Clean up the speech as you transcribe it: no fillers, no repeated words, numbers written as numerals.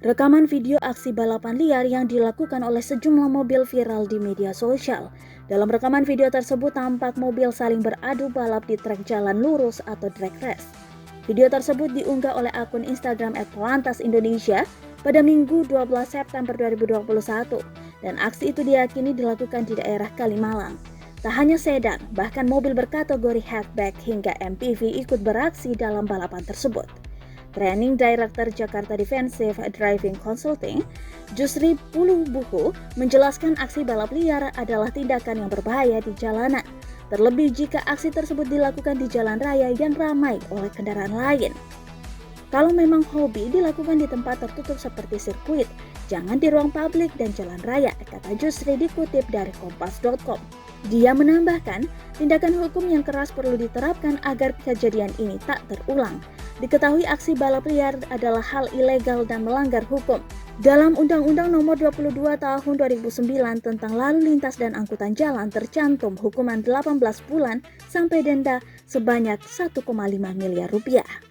Rekaman video aksi balapan liar yang dilakukan oleh sejumlah mobil viral di media sosial. Dalam rekaman video tersebut tampak mobil saling beradu balap di trek jalan lurus atau drag race. Video tersebut diunggah oleh akun Instagram @polantas_indonesia pada Minggu 12 September 2021 dan aksi itu diyakini dilakukan di daerah Kalimalang. Tak hanya sedan, bahkan mobil berkategori hatchback hingga MPV ikut beraksi dalam balapan tersebut. Training Director Jakarta Defensive Driving Consulting, Jusri Pulubuhu, menjelaskan aksi balap liar adalah tindakan yang berbahaya di jalanan, terlebih jika aksi tersebut dilakukan di jalan raya yang ramai oleh kendaraan lain. Kalau memang hobi dilakukan di tempat tertutup seperti sirkuit, jangan di ruang publik dan jalan raya, kata Jusri dikutip dari kompas.com. Dia menambahkan, tindakan hukum yang keras perlu diterapkan agar kejadian ini tak terulang. Diketahui aksi balap liar adalah hal ilegal dan melanggar hukum. Dalam Undang-Undang Nomor 22 Tahun 2009 tentang Lalu Lintas dan Angkutan Jalan tercantum hukuman 18 bulan sampai denda sebanyak 1,5 miliar rupiah.